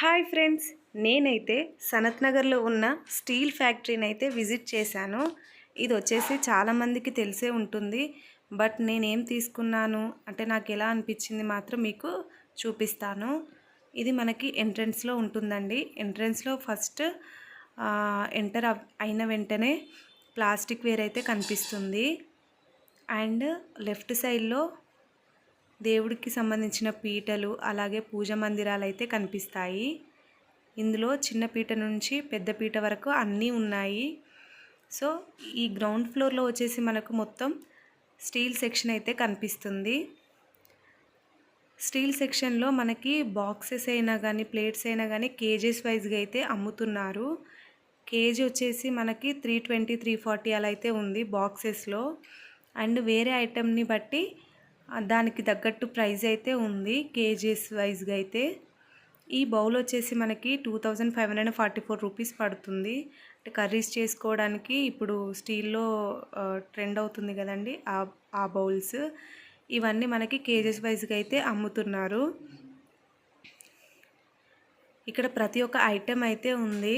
Hi friends, నేనైతే సనత్ నగర్లో ఉన్న స్టీల్ ఫ్యాక్టరీని అయితే విజిట్ చేశాను. ఇది వచ్చేసి చాలామందికి తెలిసే ఉంటుంది. బట్ నేనేం తీసుకున్నాను అంటే నాకు ఎలా అనిపించింది మాత్రం మీకు చూపిస్తాను. ఇది మనకి ఎంట్రన్స్లో ఉంటుందండి. ఎంట్రన్స్లో ఫస్ట్ ఎంటర్ అయిన వెంటనే ప్లాస్టిక్ వేర్ అయితే కనిపిస్తుంది. అండ్ లెఫ్ట్ సైడ్లో దేవుడికి సంబంధించిన పీటలు అలాగే పూజ మందిరాలు అయితే కనిపిస్తాయి. ఇందులో చిన్న పీట నుంచి పెద్ద పీట వరకు అన్నీ ఉన్నాయి. సో ఈ గ్రౌండ్ ఫ్లోర్లో వచ్చేసి మనకు మొత్తం స్టీల్ సెక్షన్ అయితే కనిపిస్తుంది. స్టీల్ సెక్షన్లో మనకి బాక్సెస్ అయినా కానీ ప్లేట్స్ అయినా కానీ కేజీస్ వైజ్గా అయితే అమ్ముతున్నారు. కేజీ వచ్చేసి మనకి 320 340 అలా అయితే ఉంది బాక్సెస్లో. అండ్ వేరే ఐటెంని బట్టి దానికి తగ్గట్టు ప్రైస్ అయితే ఉంది కేజీస్ వైజ్గా అయితే. ఈ బౌల్ వచ్చేసి మనకి 2544 రూపీస్ పడుతుంది. అంటే కర్రీస్ చేసుకోవడానికి ఇప్పుడు స్టీల్లో ట్రెండ్ అవుతుంది కదండి ఆ బౌల్స్. ఇవన్నీ మనకి కేజీస్ వైజ్గా అయితే అమ్ముతున్నారు. ఇక్కడ ప్రతి ఒక్క ఐటెం అయితే ఉంది.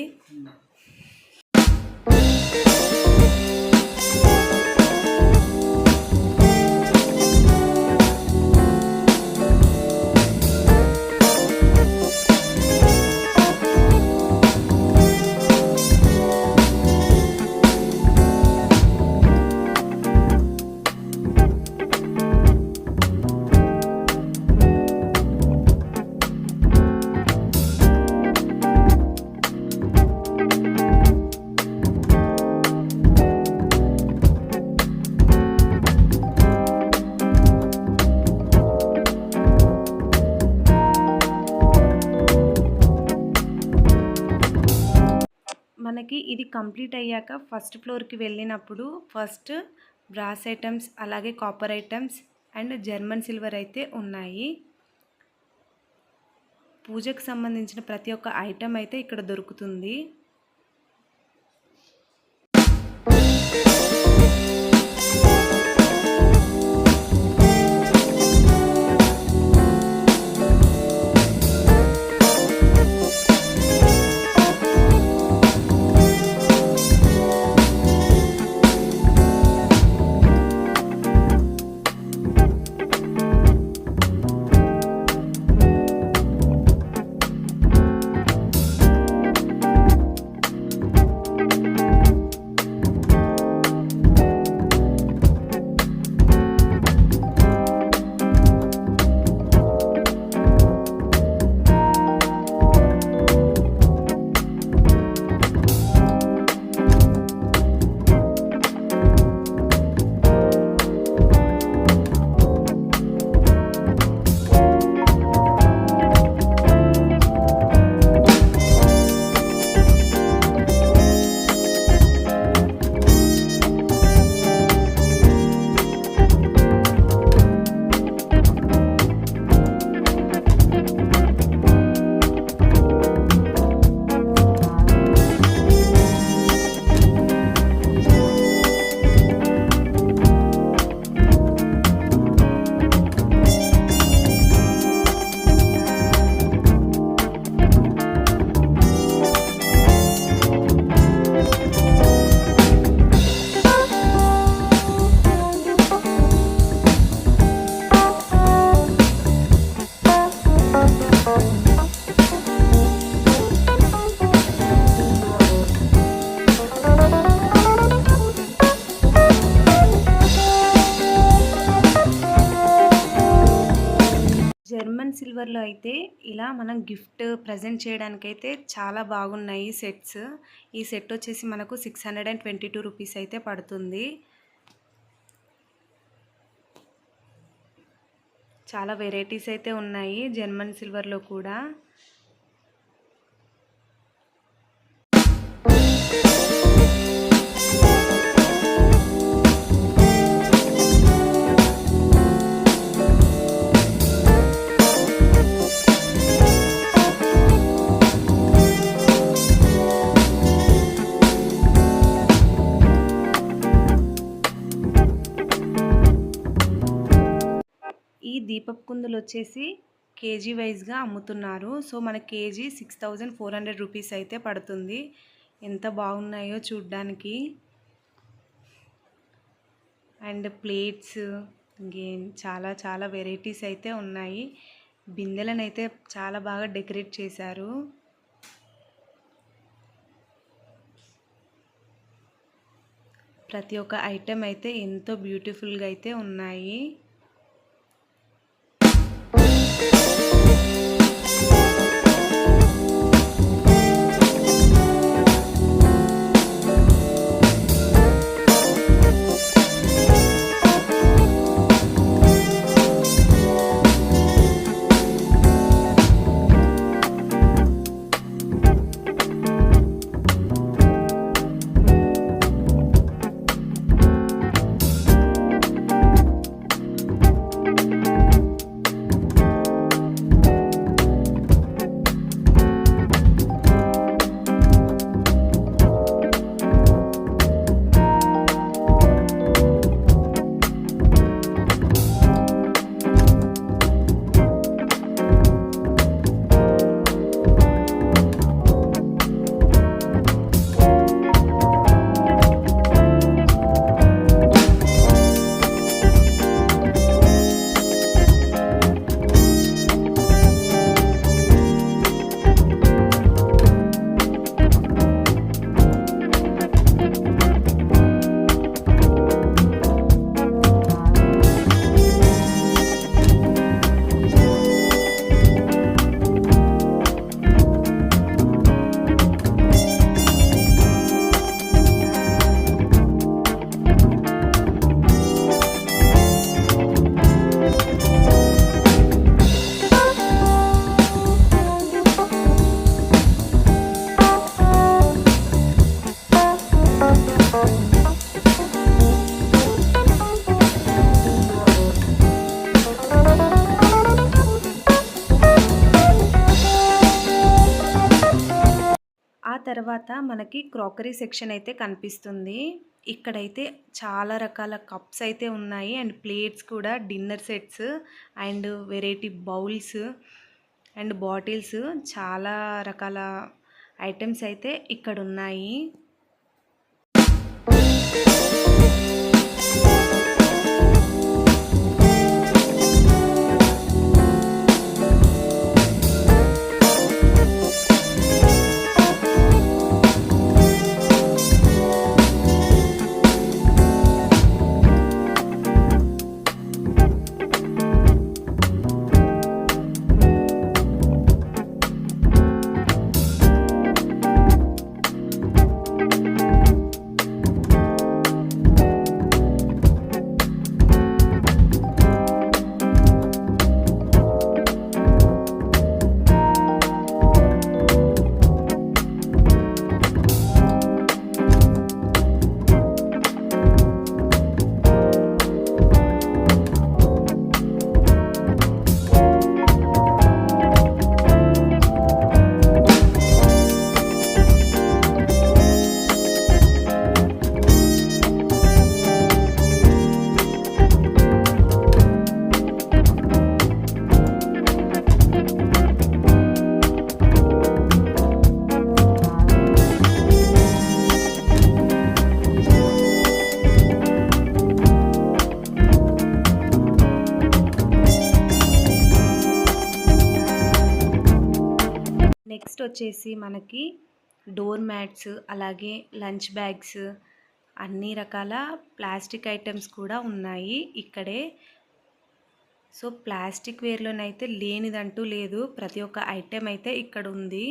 మనకి ఇది కంప్లీట్ అయ్యాక ఫస్ట్ ఫ్లోర్కి వెళ్ళినప్పుడు ఫస్ట్ బ్రాస్ ఐటమ్స్ అలాగే copper items and German silver అయితే ఉన్నాయి. పూజకు సంబంధించిన ప్రతి ఒక్క ఐటమ్ అయితే ఇక్కడ దొరుకుతుంది. జర్మన్ సిల్వర్లో అయితే ఇలా మనం గిఫ్ట్ ప్రజెంట్ చేయడానికైతే చాలా బాగున్నాయి సెట్స్. ఈ సెట్ వచ్చేసి మనకు 622 రూపీస్ అయితే పడుతుంది. చాలా వెరైటీస్ అయితే ఉన్నాయి జర్మన్ సిల్వర్లో కూడా. ఈ దీపపు కుందులు వచ్చేసి కేజీ వైజ్గా అమ్ముతున్నారు. సో మన కేజీ 6400 రూపీస్ అయితే పడుతుంది. ఎంత బాగున్నాయో చూడ్డానికి. అండ్ ప్లేట్స్, ఇంకేం చాలా చాలా వెరైటీస్ అయితే ఉన్నాయి. బిందెలను అయితే చాలా బాగా డెకరేట్ చేశారు. ప్రతి ఒక్క ఐటెం అయితే ఎంతో బ్యూటిఫుల్గా అయితే ఉన్నాయి. తర్వాత మనకి క్రాకరీ సెక్షన్ అయితే కనిపిస్తుంది. ఇక్కడైతే చాలా రకాల కప్స్ అయితే ఉన్నాయి. అండ్ ప్లేట్స్ కూడా, dinner sets and variety bowls and bottles, చాలా రకాల ఐటమ్స్ అయితే ఇక్కడ ఉన్నాయి. నెక్స్ట్ వచ్చేసి మనకి డోర్ మ్యాట్స్, అలాగే లంచ్ బ్యాగ్స్, అన్ని రకాల ప్లాస్టిక్ ఐటమ్స్ కూడా ఉన్నాయి ఇక్కడే. సో ప్లాస్టిక్ వేర్లోనైతే లేనిదంటూ లేదు, ప్రతి ఒక్క ఐటెం అయితే ఇక్కడ ఉంది.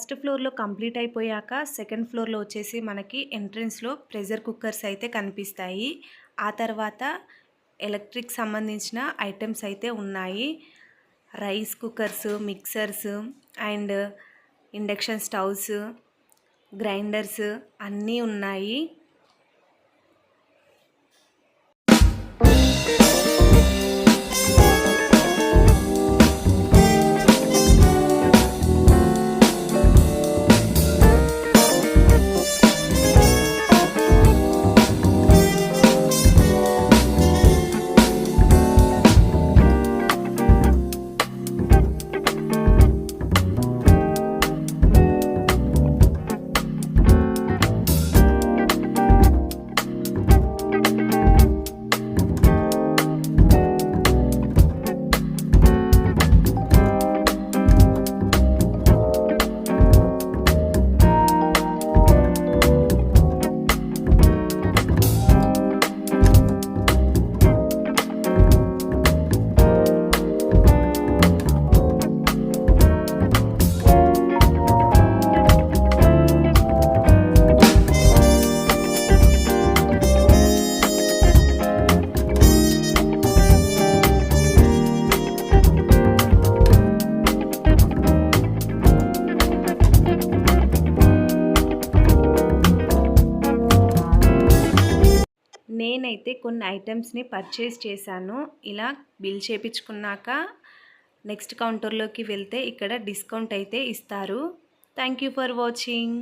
ఫస్ట్ ఫ్లోర్లో కంప్లీట్ అయిపోయాక సెకండ్ ఫ్లోర్లో వచ్చేసి మనకి ఎంట్రన్స్లో ప్రెషర్ కుక్కర్స్ అయితే కనిపిస్తాయి. ఆ తర్వాత ఎలక్ట్రిక్ సంబంధించిన ఐటమ్స్ అయితే ఉన్నాయి. Rice cookers, mixers and induction stoves, grinders అన్నీ ఉన్నాయి. నేనైతే కొన్ని ఐటమ్స్ని పర్చేస్ చేశాను. ఇలా బిల్ చేపించుకున్నాక నెక్స్ట్ కౌంటర్లోకి వెళ్తే ఇక్కడ డిస్కౌంట్ అయితే ఇస్తారు. Thank you for watching.